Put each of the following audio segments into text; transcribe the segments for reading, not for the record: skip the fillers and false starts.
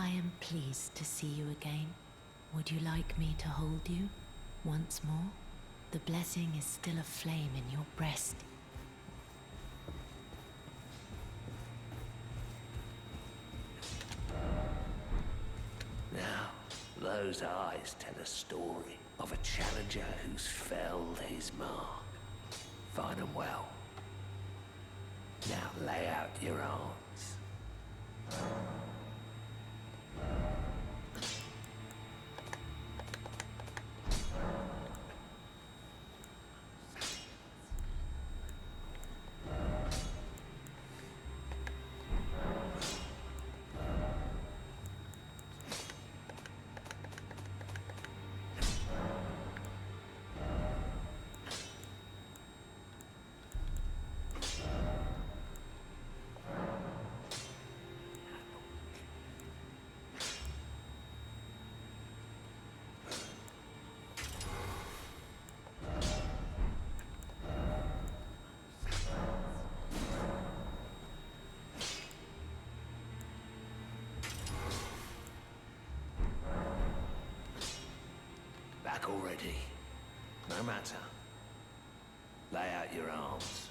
I am pleased to see you again. Would you like me to hold you once more? The blessing is still aflame in your breast. Now, those eyes tell a story of a challenger who's felled his mark. Find them well. Now lay out your arms. Back already. No matter. Lay out your arms.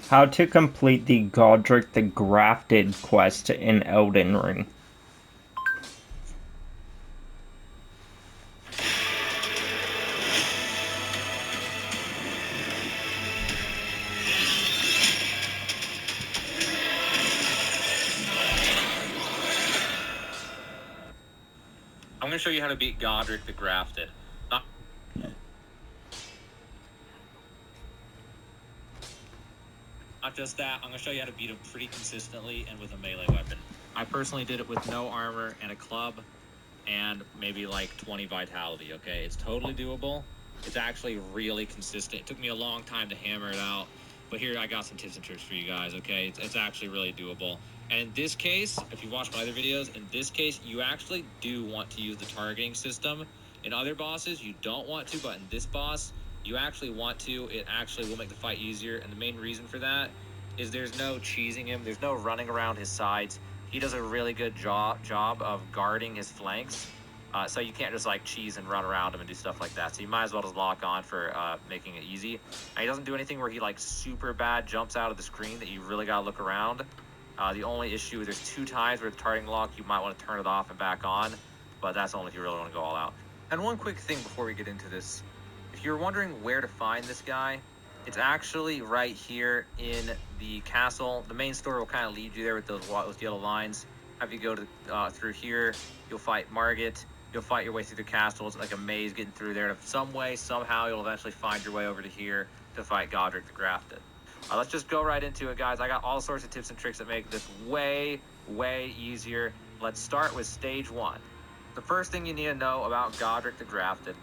How to complete the Godric the Grafted quest in Elden Ring. I'm going to show you how to beat Godric the Grafted. Not just that, I'm going to show you how to beat him pretty consistently and with a melee weapon. I personally did it with no armor and a club and maybe like 20 vitality, okay? It's totally doable. It's actually really consistent. It took me a long time to hammer it out, but here I got some tips and tricks for you guys, okay? It's actually really doable. And in this case, if you watched my other videos, in this case, you actually do want to use the targeting system. In other bosses, you don't want to, but in this boss, you actually want to. It actually will make the fight easier, and the main reason for that is there's no cheesing him. There's no running around his sides. He does a really good job of guarding his flanks. So you can't just like cheese and run around him and do stuff like that. So you might as well just lock on for making it easy. And he doesn't do anything where he like super bad jumps out of the screen that you really got to look around. The only issue is there's 2 times where the targeting lock, you might want to turn it off and back on, but that's only if you really want to go all out. And one quick thing before we get into this, if you're wondering where to find this guy, it's actually right here in the castle. The main story will kind of lead you there with those yellow lines. If you go to through here, you'll fight Margit. You'll fight your way through the castle. It's like a maze getting through there. And some way, somehow, you'll eventually find your way over to here to fight Godric the Grafted. Let's just go right into it, guys. I got all sorts of tips and tricks that make this way, way easier. Let's start with stage 1. The first thing you need to know about Godric the Grafted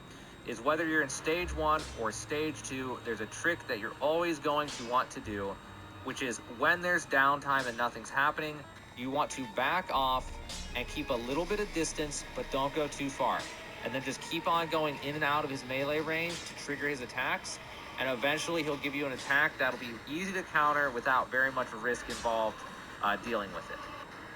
is whether you're in stage 1 or stage 2, there's a trick that you're always going to want to do, which is when there's downtime and nothing's happening, you want to back off and keep a little bit of distance, but don't go too far. And then just keep on going in and out of his melee range to trigger his attacks, and eventually he'll give you an attack that'll be easy to counter without very much risk involved dealing with it.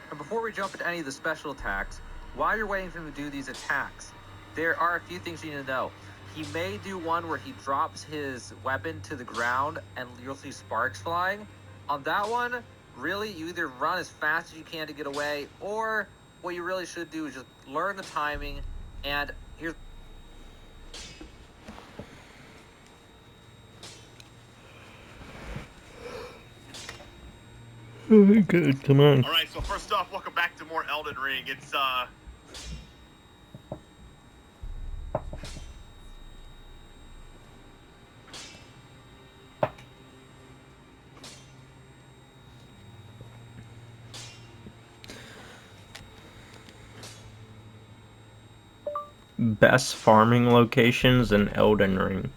And before we jump into any of the special attacks, while you're waiting for him to do these attacks, there are a few things you need to know. He may do one where he drops his weapon to the ground and you'll see sparks flying. On that one, really, you either run as fast as you can to get away, or what you really should do is just learn the timing. And here's... Good, come on. Alright, so first off, welcome back to more Elden Ring. It's, Best farming locations in Elden Ring.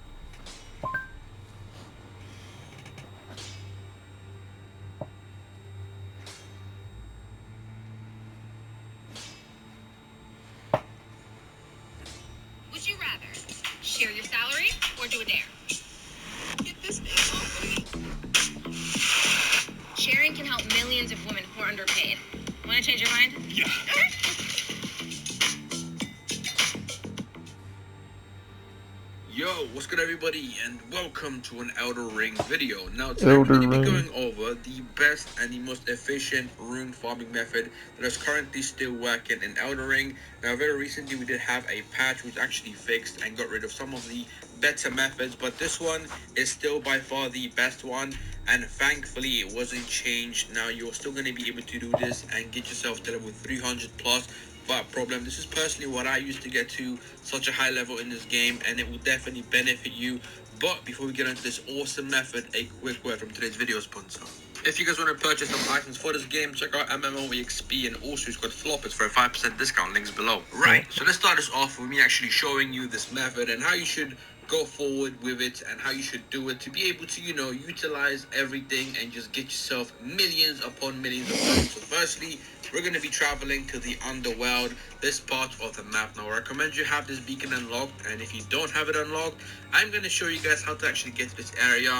Share your salary or do a dare? Get this name off me. Sharing can help millions of women who are underpaid. Want to change your mind? Yeah. Yo, what's good everybody, and welcome to an Elder Ring video. Now today we're going to be going over the best and the most efficient rune farming method that is currently still working in Elder Ring. Now very recently we did have a patch which actually fixed and got rid of some of the better methods, but this one is still by far the best one, and thankfully it wasn't changed. Now you're still going to be able to do this and get yourself to level 300 plus. But problem, this is personally what I used to get to such a high level in this game, and it will definitely benefit you. But before we get into this awesome method, a quick word from today's video sponsor. If you guys want to purchase some items for this game, check out MMOEXP, and also use code Floppers for a 5% discount, links below. Right, so let's start this off with me actually showing you this method and how you should go forward with it and how you should do it to be able to, you know, utilize everything and just get yourself millions upon millions of points. So firstly, we're going to be traveling to the underworld, this part of the map. Now I recommend you have this beacon unlocked, and if you don't have it unlocked, I'm going to show you guys how to actually get to this area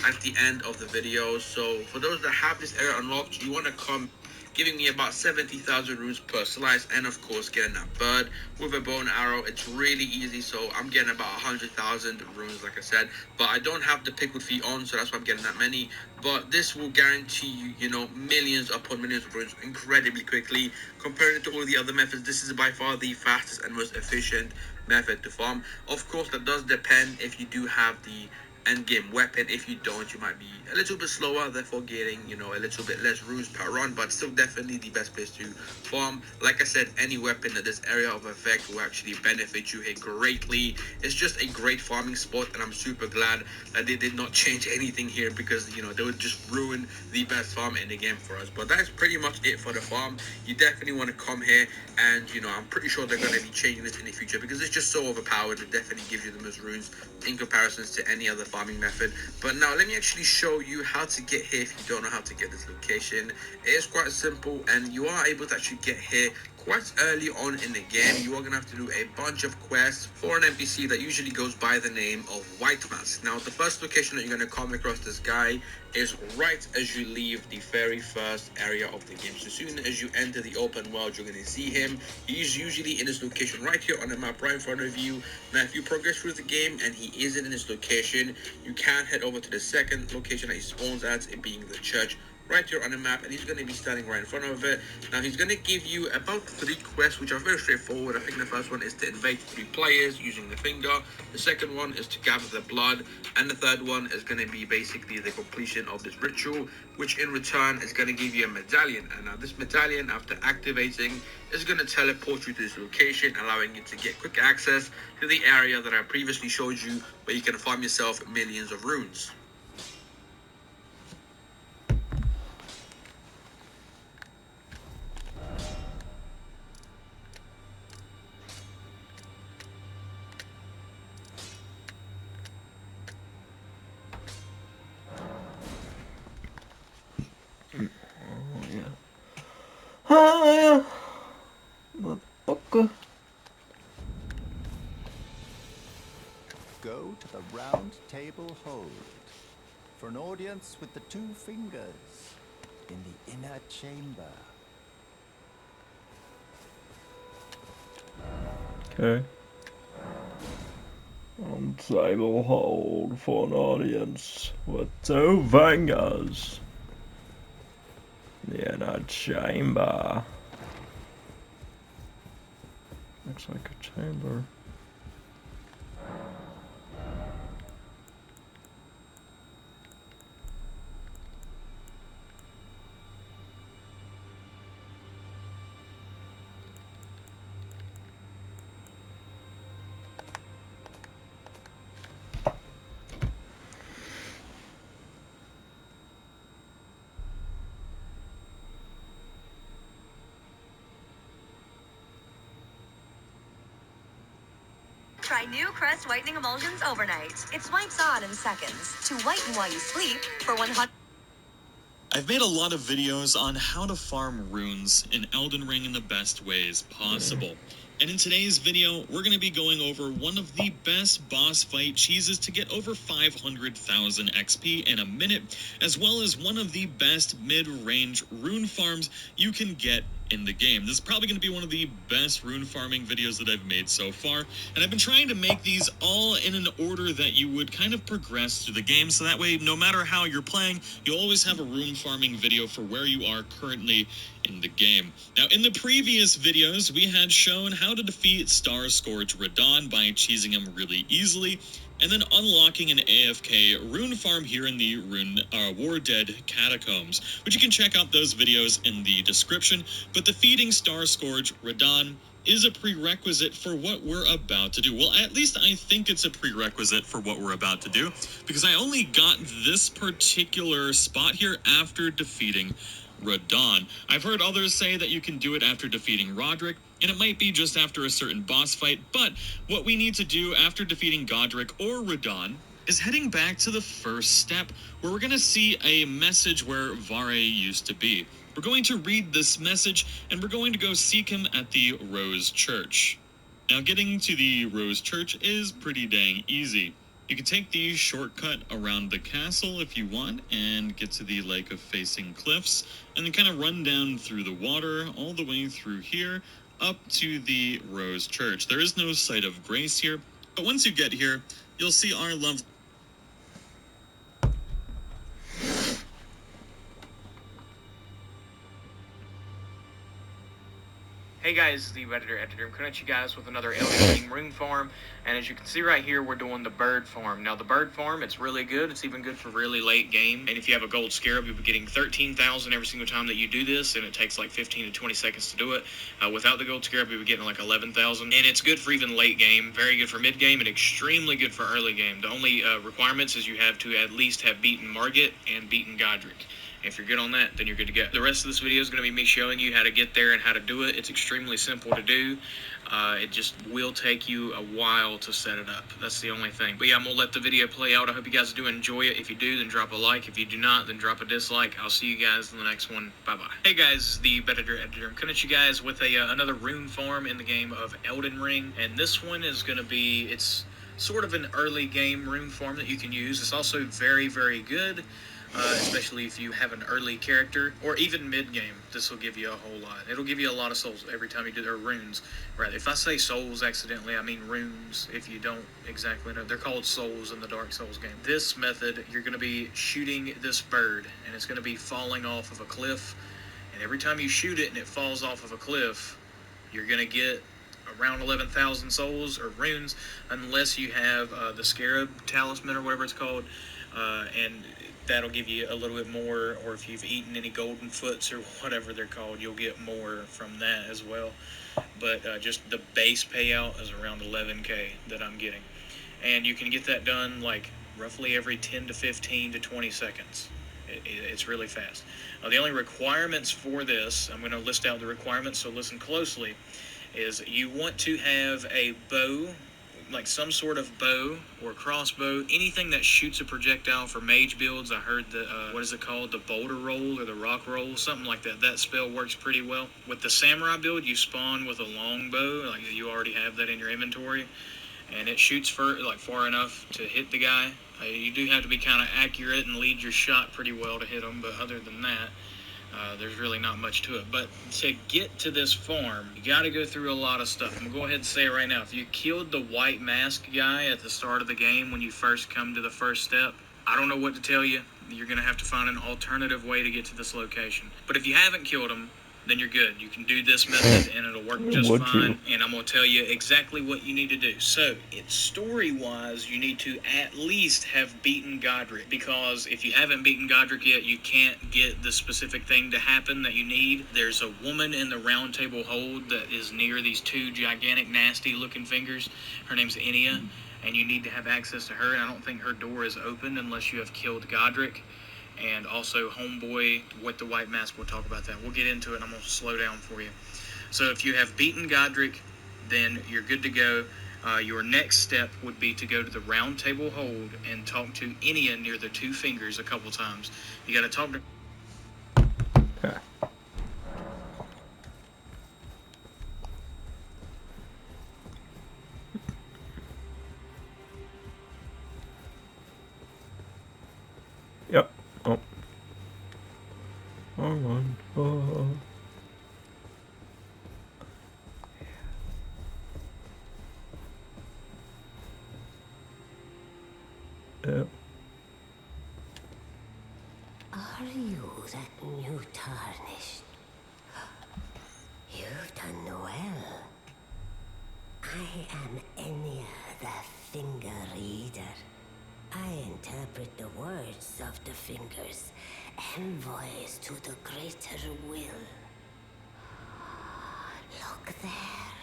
at the end of the video. So for those that have this area unlocked, you want to come giving me about 70,000 runes per slice, and of course getting that bird with a bow and arrow. It's really easy, so I'm getting about 100,000 runes like I said, but I don't have the pickled feet on, so that's why I'm getting that many. But this will guarantee you, you know, millions upon millions of runes incredibly quickly. Comparing it to all the other methods, this is by far the fastest and most efficient method to farm. Of course that does depend if you do have the end game weapon. If you don't, you might be a little bit slower, therefore getting, you know, a little bit less runes per run, but still definitely the best place to farm. Like I said, any weapon at this area of effect will actually benefit you here greatly. It's just a great farming spot, and I'm super glad that they did not change anything here, because, you know, they would just ruin the best farm in the game for us. But that's pretty much it for the farm. You definitely want to come here, and, you know, I'm pretty sure they're going to be changing this in the future because it's just so overpowered. It definitely gives you the most runes in comparisons to any other farming method. But now let me actually show you how to get here if you don't know how to get this location. It is quite simple, and you are able to actually get here quite early on in the game. You are going to have to do a bunch of quests for an NPC that usually goes by the name of White Mask. Now the first location that you're going to come across this guy is right as you leave the very first area of the game. So as soon as you enter the open world, you're going to see him. He's usually in this location right here on the map right in front of you. Now if you progress through the game and he isn't in this location, you can head over to the second location that he spawns at, it being the church right here on the map, and he's going to be standing right in front of it. Now he's going to give you about 3 quests which are very straightforward. I think the first one is to invade 3 players using the finger, the second one is to gather the blood, and the third one is going to be basically the completion of this ritual, which in return is going to give you a medallion. And now this medallion, after activating, is going to teleport you to this location, allowing you to get quick access to the area that I previously showed you, where you can farm yourself millions of runes. Hi, motherfucker. Go to the round table hold for an audience with the 2 fingers in the inner chamber. Okay. On table hold for an audience with 2 fingers. The inner chamber. Looks like a chamber. Try new Crest Whitening Emulsions overnight. It swipes on in seconds to whiten while you sleep for 100. I've made a lot of videos on how to farm runes in Elden Ring in the best ways possible. and in today's video, we're going to be going over one of the best boss fight cheeses to get over 500,000 XP in a minute, as well as one of the best mid-range rune farms you can get in the game. This is probably going to be one of the best rune farming videos that I've made so far, and I've been trying to make these all in an order that you would kind of progress through the game, so that way, no matter how you're playing, you'll always have a rune farming video for where you are currently in the game. Now, in the previous videos, we had shown how to defeat Star Scourge Radon by cheesing him really easily, and then unlocking an AFK rune farm here in the War Dead Catacombs, which you can check out those videos in the description. But defeating Star Scourge Radon is a prerequisite for what we're about to do. Well, at least I think it's a prerequisite for what we're about to do, because I only got this particular spot here after defeating Radon. I've heard others say that you can do it after defeating Roderick, and it might be just after a certain boss fight, but what we need to do after defeating Godric or Radon is heading back to the first step, where we're going to see a message where Vare used to be. We're going to read this message, and we're going to go seek him at the Rose Church. Now, getting to the Rose Church is pretty dang easy. You can take the shortcut around the castle if you want and get to the Lake of Facing Cliffs, and then kind of run down through the water all the way through here up to the Rose Church. There is no Site of Grace here, but once you get here, you'll see our lovely... Hey guys, the editor. I'm coming at you guys with another Elden Ring rune farm, and as you can see right here, we're doing the bird farm. Now the bird farm, it's really good. It's even good for really late game, and if you have a gold scarab, you'll be getting 13,000 every single time that you do this, and it takes like 15 to 20 seconds to do it. Without the gold scarab, you'll be getting like 11,000, and it's good for even late game, very good for mid game, and extremely good for early game. The only requirements is you have to at least have beaten Margit and beaten Godric. If you're good on that, then you're good to go. The rest of this video is going to be me showing you how to get there and how to do it. It's extremely simple to do. It just will take you a while to set it up. That's the only thing. But yeah, I'm going to let the video play out. I hope you guys do enjoy it. If you do, then drop a like. If you do not, then drop a dislike. I'll see you guys in the next one. Bye-bye. Hey guys, the editor. I'm coming at you guys with another rune farm in the game of Elden Ring. And this one is going to be, it's sort of an early game rune farm that you can use. It's also very, very good. Especially if you have an early character, or even mid-game, this will give you a whole lot. It'll give you a lot of souls every time you do their runes. Right, if I say souls accidentally, I mean runes. If you don't exactly know, they're called souls in the Dark Souls game. This method, you're going to be shooting this bird, and it's going to be falling off of a cliff. And every time you shoot it and it falls off of a cliff, you're going to get around 11,000 souls or runes, unless you have the Scarab Talisman or whatever it's called, and that'll give you a little bit more, or if you've eaten any golden foots or whatever they're called, you'll get more from that as well. But just the base payout is around 11k that I'm getting. And you can get that done like roughly every 10 to 15 to 20 seconds. It's really fast. The only requirements for this, I'm going to list out the requirements, so listen closely, is you want to have a bow, like some sort of bow or crossbow, anything that shoots a projectile for mage builds. I heard the, what is it called? The boulder roll or the rock roll, something like that. That spell works pretty well. With the samurai build, you spawn with a long bow, like you already have that in your inventory, and it shoots far enough to hit the guy. You do have to be kind of accurate and lead your shot pretty well to hit them, but other than that, there's really not much to it. But to get to this farm, you got to go through a lot of stuff. I'm going to go ahead and say it right now. If you killed the white mask guy at the start of the game when you first come to the first step, I don't know what to tell you. You're going to have to find an alternative way to get to this location. But if you haven't killed him, then you're good. You can do this method and it'll work just fine. And I'm going to tell you exactly what you need to do. So, it's story-wise, you need to at least have beaten Godric. Because if you haven't beaten Godric yet, you can't get the specific thing to happen that you need. There's a woman in the Round Table Hold that is near these two gigantic, nasty-looking fingers. Her name's Enya, and you need to have access to her. And I don't think her door is open unless you have killed Godric. And also Homeboy with the white mask, we'll talk about that. We'll get into it, I'm going to slow down for you. So if you have beaten Godric, then you're good to go. Your next step would be to go to the Round Table Hold and talk to Enya near the two fingers a couple times. You got to talk to... Okay. Oh. Alright. Oh. Yep. Are you that new tarnished? You've done well. I am Enya, the Finger Reader. I interpret the words of the fingers, envoys to the greater will. Look there.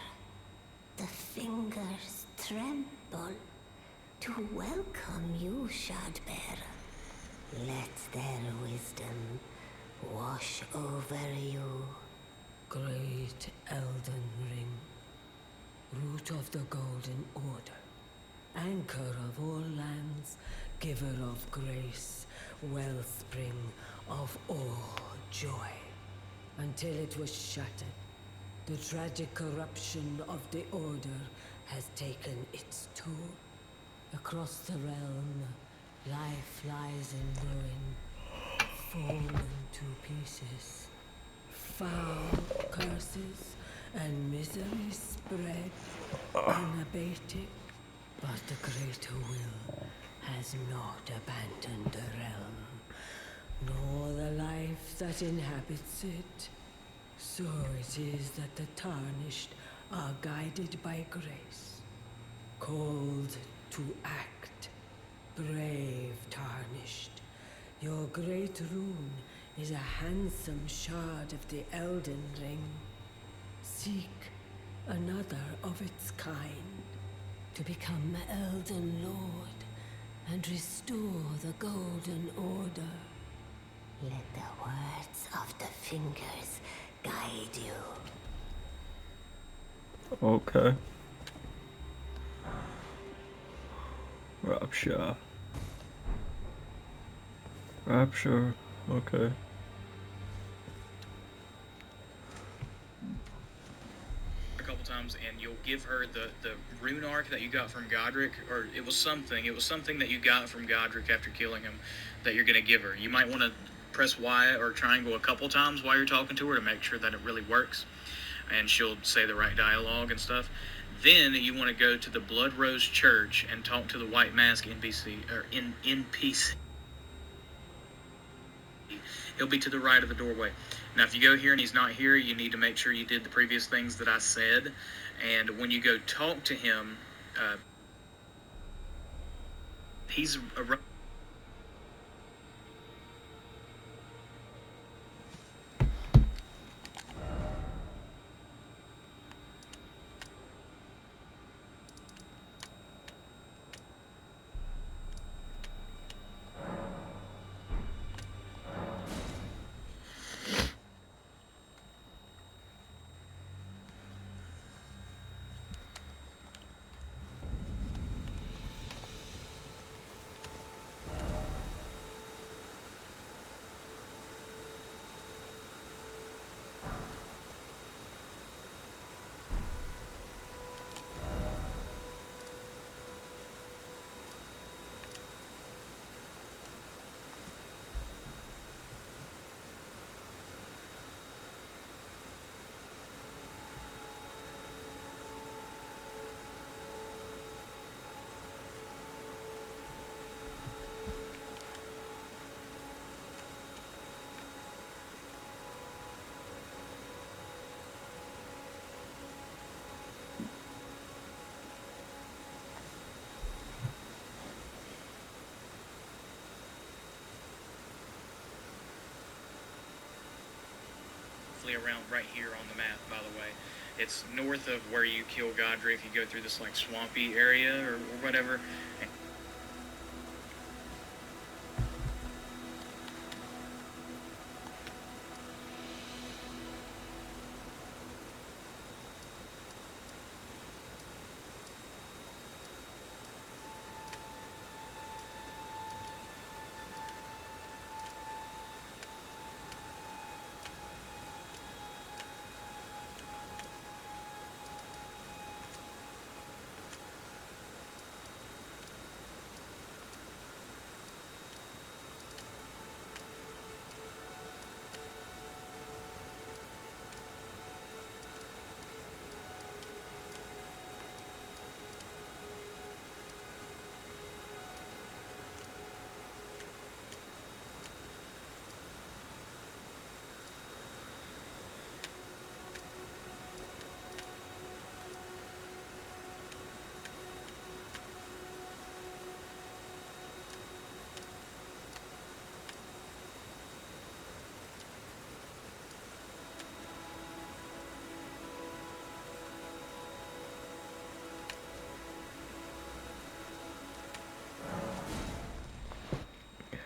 The fingers tremble to welcome you, Shardbearer. Let their wisdom wash over you. Great Elden Ring, root of the Golden Order, anchor of all lands, giver of grace, wellspring of all joy. Until it was shattered, the tragic corruption of the Order has taken its toll. Across the realm, life lies in ruin, fallen to pieces. Foul curses and misery spread unabated, but the greater will has not abandoned the realm, nor the life that inhabits it. So it is that the tarnished are guided by grace, called to act. Brave tarnished, your great rune is a handsome shard of the Elden Ring. Seek another of its kind. To become Elden Lord and restore the Golden Order. Let the words of the fingers guide you. Okay. Rapture. Rapture. Okay. A couple times, and you'll give her the rune arc that you got from Godric, or it was something that you got from Godric after killing him that you're going to give her. You might want to press Y or triangle a couple times while you're talking to her to make sure that it really works, and she'll say the right dialogue and stuff. Then you want to go to the Blood Rose Church and talk to the White Mask NPC, or NPC. He'll be to the right of the doorway. Now, if you go here and he's not here, you need to make sure you did the previous things that I said. And when you go talk to him, he's a... around right here on the map, by the way. It's north of where you kill Godric. You go through this like swampy area or whatever.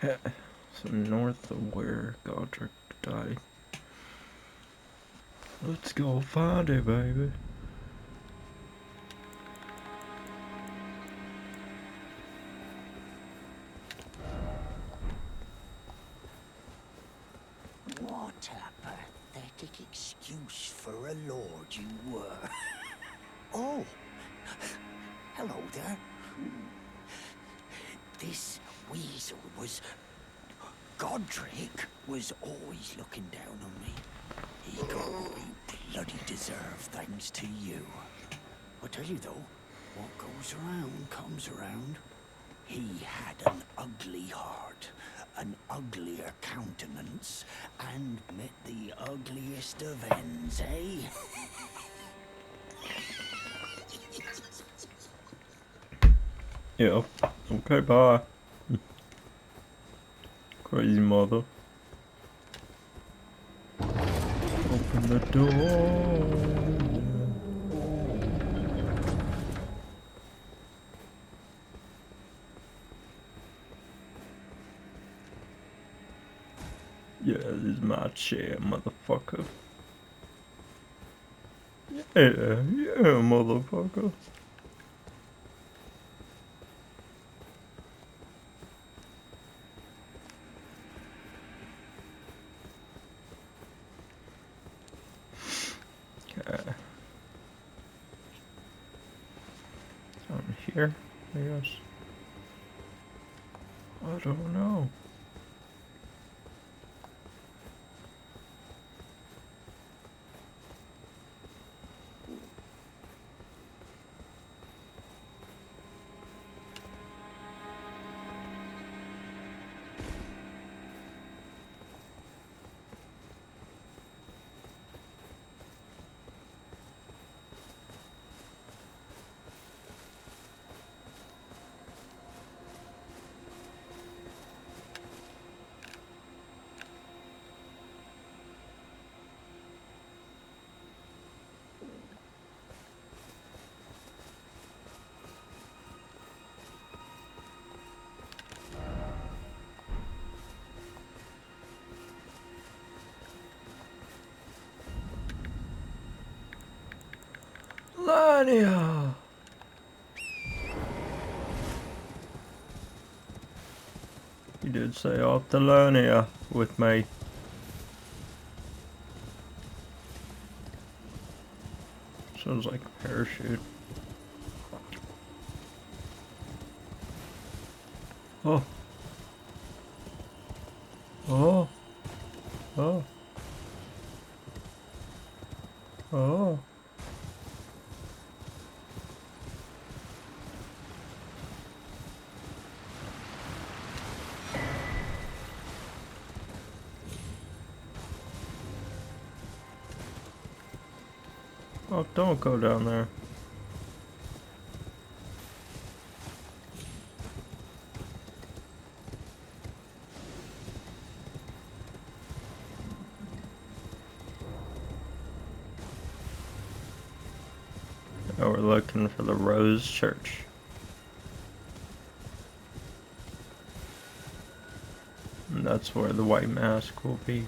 So north of where Godric died. Let's go find it, baby. What a pathetic excuse for a lord you were. Oh, hello there. This weasel was... Godric was always looking down on me. He got what he bloody deserved thanks to you. I tell you though, what goes around comes around. He had an ugly heart, an uglier countenance, and met the ugliest of ends, eh? Yeah. Okay, bye. Crazy mother. Open the door. Yeah, this is my chair, motherfucker. Yeah, motherfucker. Okay. Down here, I guess. I don't know. Lania! You did say off to Lania with me. Sounds like a parachute. Oh. Oh. Oh. Oh. Oh, don't go down there. Now we're looking for the Rose Church. And that's where the white mask will be.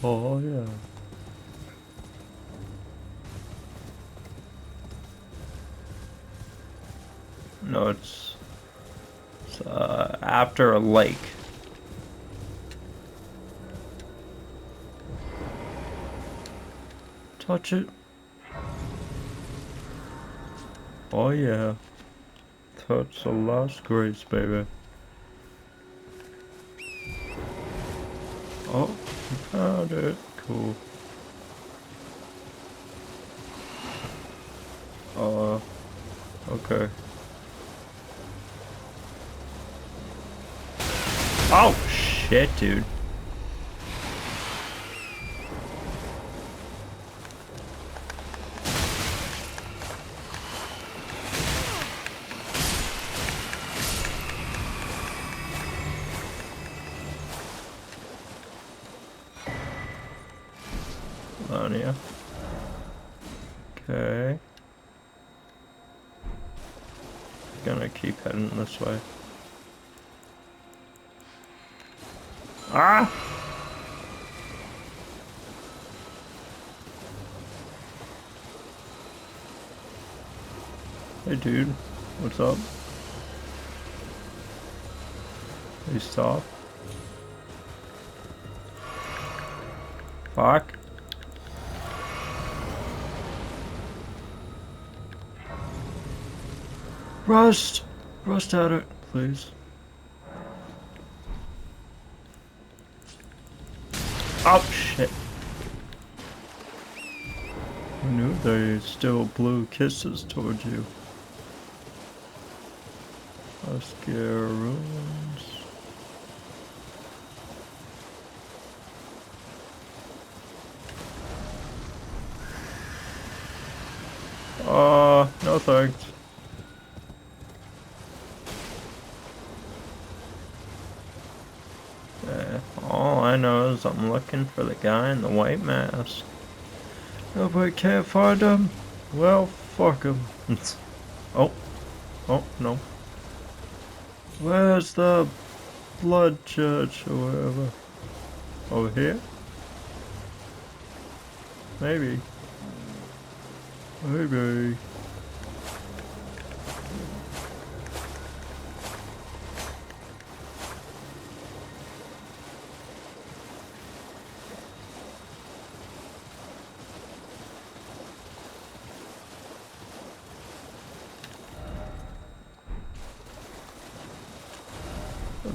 Oh yeah. No, it's after a lake. Touch it. Oh yeah. Touch the last grace, baby. Oh, we found it. Cool. Okay. Oh, shit, dude. down here. Okay. Gonna keep heading this way. Ah! Hey dude, what's up? Hey, stop. Fuck. Rust! Rust at it, please. Oh, shit. I knew they still blew kisses towards you. Scare ruins. No thanks. All I know is I'm looking for the guy in the white mask. Nobody can't find him. Well, fuck him. Oh. Oh, no. Where's the blood church or whatever? Over here? Maybe. Maybe.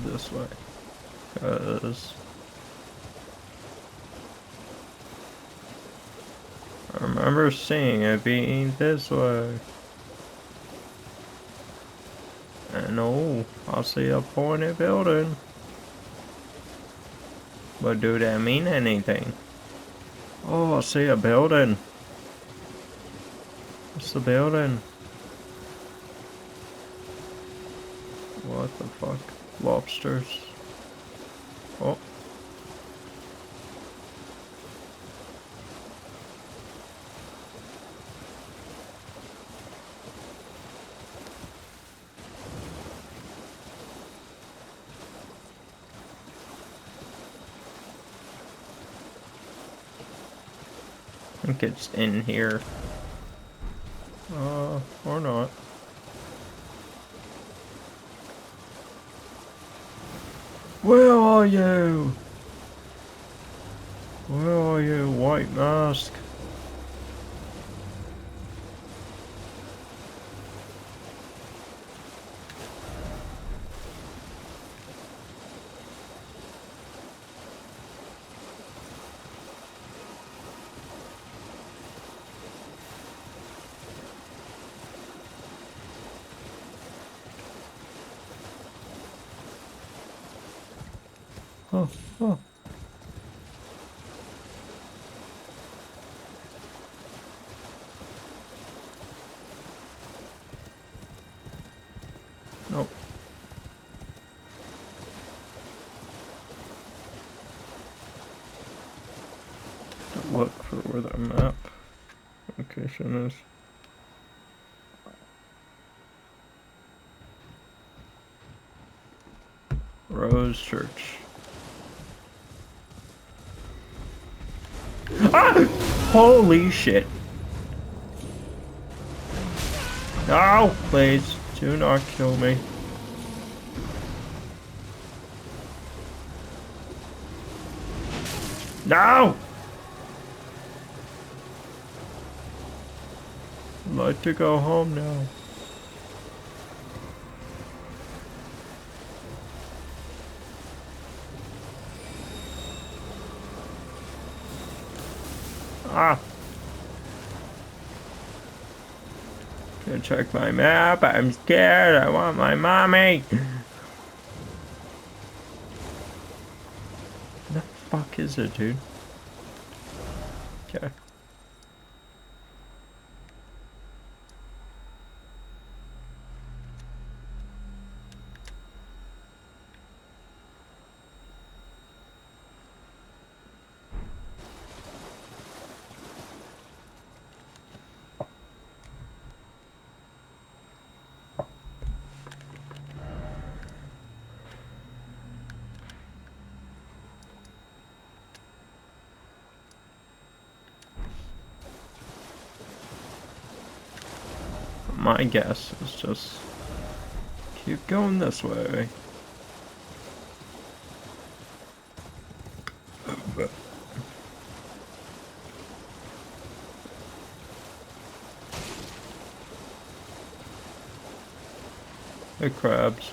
This way. 'Cause I remember seeing it being this way. And oh, I see a pointed building. But do that mean anything? Oh, I see a building. What's the building? What the fuck? Lobsters. Oh. I think it's in here. Or not. Where are you? Where are you, white mask? Oh, oh. Nope. Look for where the map location is. Rose Church. Ah! Holy shit. No, please, do not kill me. No! I'd like to go home now. Ah! Gonna check my map. I'm scared. I want my mommy. The fuck is it, dude? Okay. my guess is just keep going this way. Hey, crabs.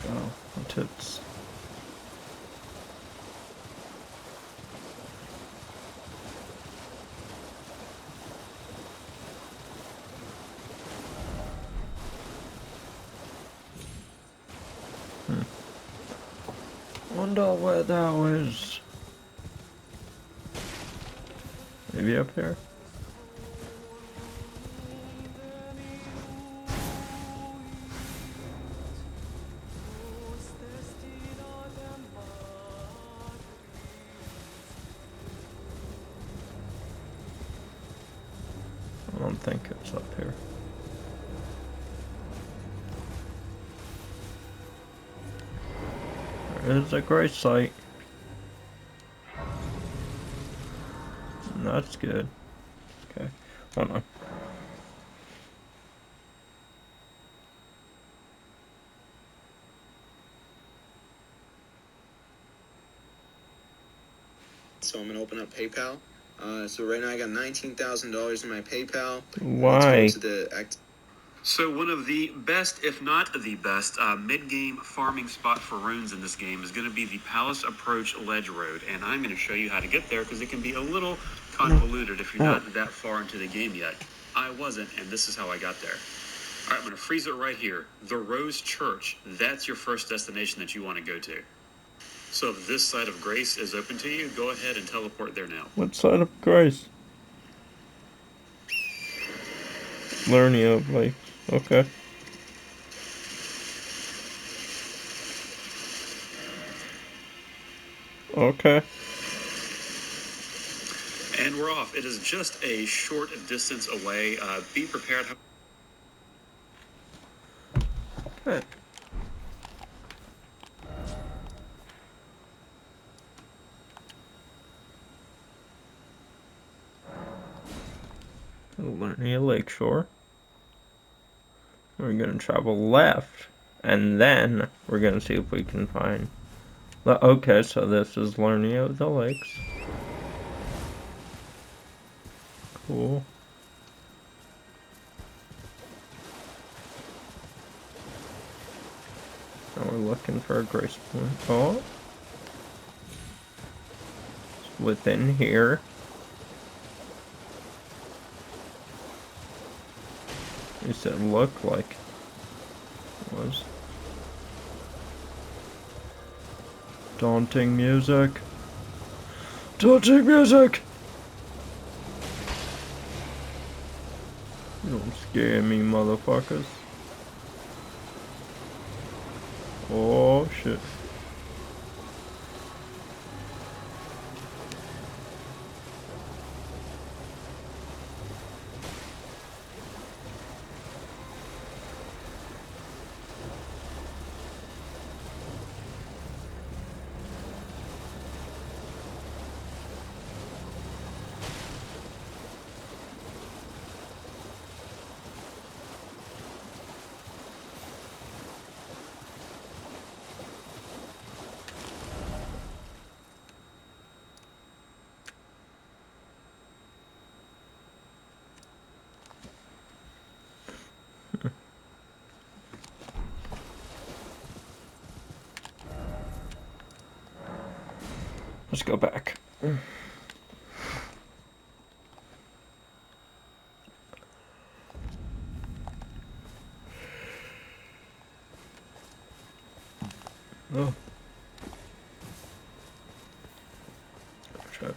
Oh, my tits. Wonder where that was. Maybe up here? I don't think it's up here. There is a great site. That's good. Okay, hold on. So I'm gonna open up PayPal. So right now I got $19,000 in my PayPal. Why? Let's go to the So one of the best, if not the best, mid-game farming spot for runes in this game is going to be the Palace Approach Ledge Road, and I'm going to show you how to get there because it can be a little convoluted if you're not that far into the game yet. I wasn't, and this is how I got there. All right, I'm going to freeze it right here. The Rose Church, that's your first destination that you want to go to. So if this side of Grace is open to you, go ahead and teleport there now. What side of Grace? Lernia, like, okay. Okay. And we're off. It is just a short distance away. Be prepared. Okay. Lernia Lakeshore. We're gonna travel left, and then we're gonna see if we can find. Okay, so this is Lernia of the Lakes. Cool. Now we're looking for a grace point. Oh, it's within here. At least it looked like it was. Daunting music. Daunting music! You don't scare me, motherfuckers. Oh, shit. Let's go back. Oh. Shit.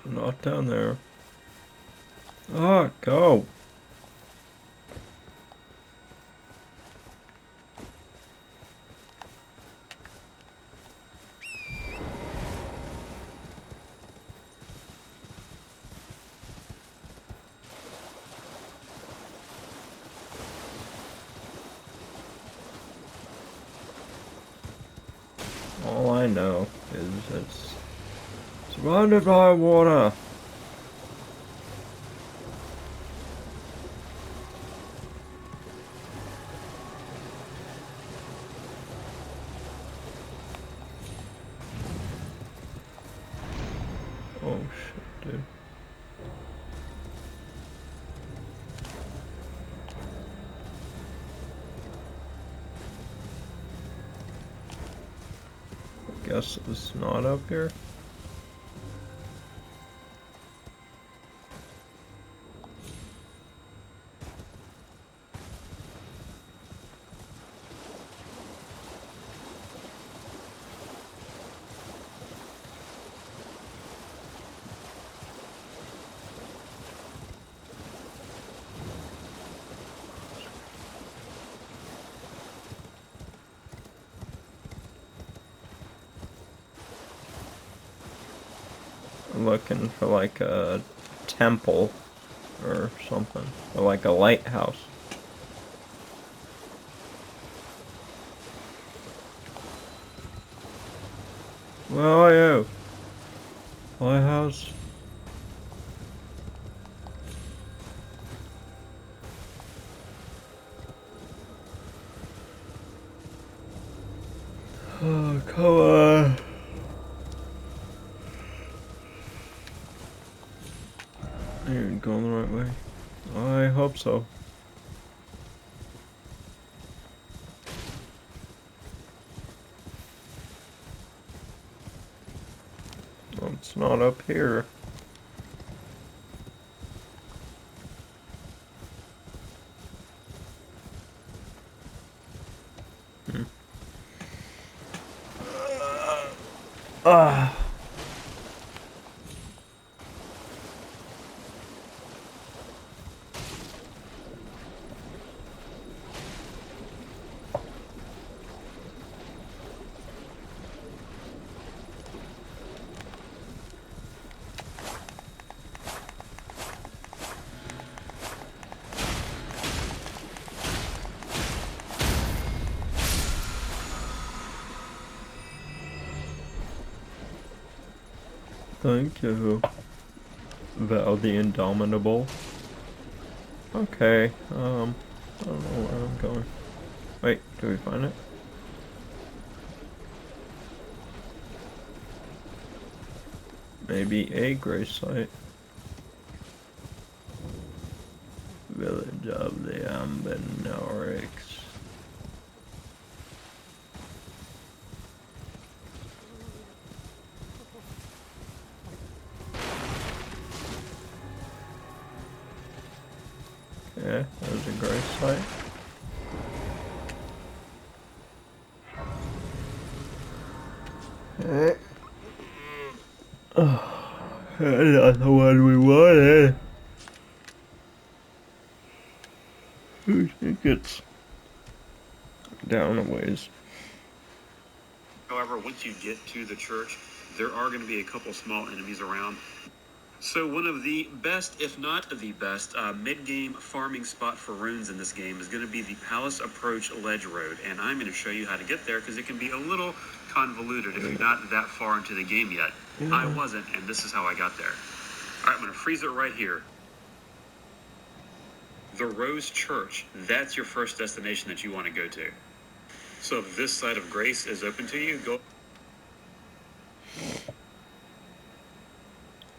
Not down there. Ah, go. All I know is it's Surrounded by water. Oh shit, dude. Guess it's not up here. I'm looking for like a temple or something, or like a lighthouse. Where are you? Lighthouse? Oh, come on. You're going the right way. I hope so. Well, it's not up here. Ah. Thank you, Val the Indomitable. Okay, I don't know where I'm going. Wait, do we find it? Maybe a grave site. Village of the Ambenorics. Yeah, there's a grave site. Okay. Oh, that's the one we wanted. I think it's down a ways. However, once you get to the church, there are going to be a couple small enemies around. So one of the best, if not the best, mid-game farming spot for runes in this game is going to be the Palace Approach Ledge Road, and I'm going to show you how to get there because it can be a little convoluted if you're not that far into the game yet. I wasn't, and this is how I got there. All right, I'm going to freeze it right here. The Rose Church, that's your first destination that you want to go to. So if this side of grace is open to you, go.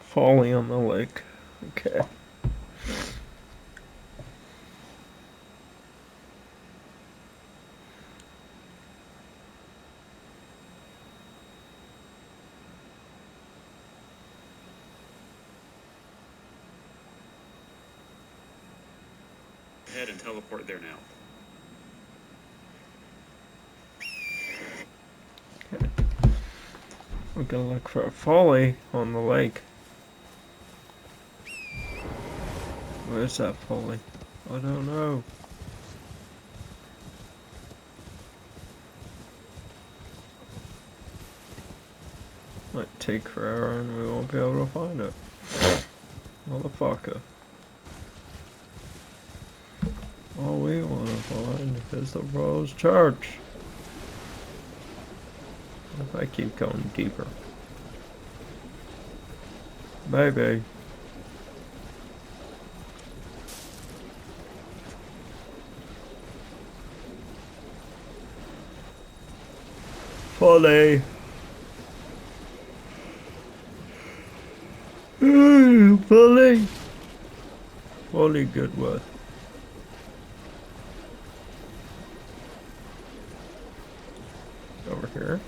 Falling on the lake. Okay. Ahead and teleport there now. Okay. We're gonna look for a folly on the lake. Where's that folly? I don't know. Might take forever and we won't be able to find it. Motherfucker. All we want to find is the Rose Church. If I keep going deeper. Maybe. Fully. Fully. Fully good work. Over here.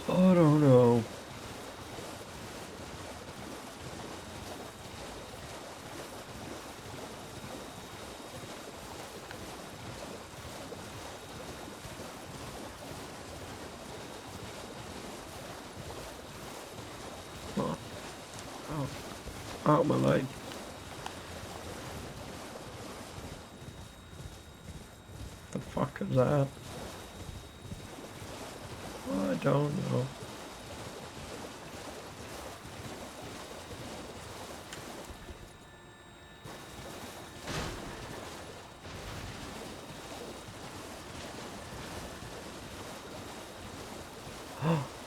I don't know. Oh, oh, out my leg. The fuck is that? I don't know.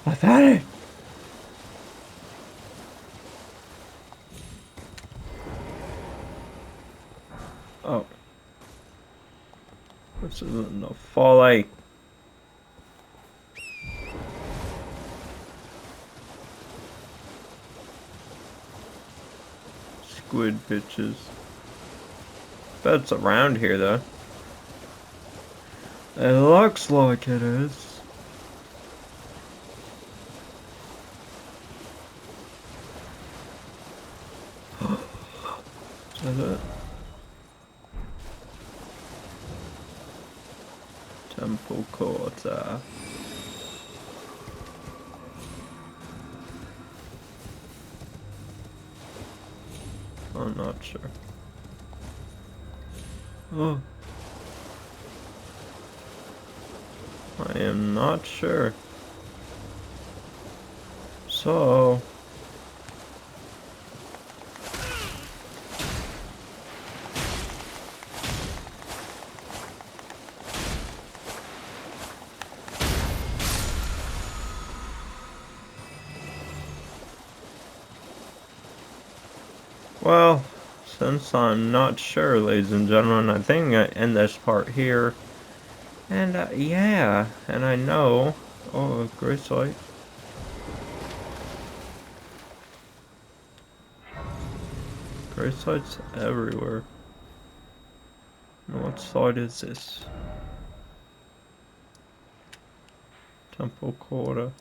I found it! Oh. This isn't enough folly. Squid bitches. Bet it's around here though. It looks like it is. Is that it? Temple Quarter. I'm not sure. Oh. I am not sure. So... Well, since I'm not sure, ladies and gentlemen, I think I end this part here. And, yeah, and I know... Oh, Grace Light. Grace Light's everywhere. And what side is this? Temple Quarter.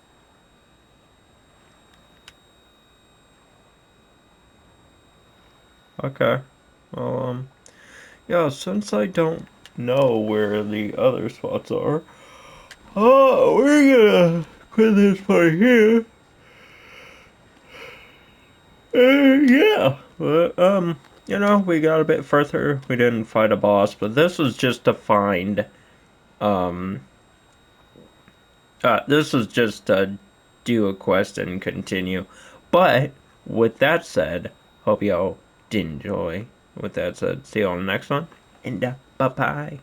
Okay. Well, yeah, since I don't know where the other spots are, oh, we're gonna put this part here. Yeah. But, you know, we got a bit further. We didn't fight a boss, but this was just to find, this was just to do a quest and continue. But, with that said, hope y'all did enjoy. With that said, see you on the next one, and bye-bye.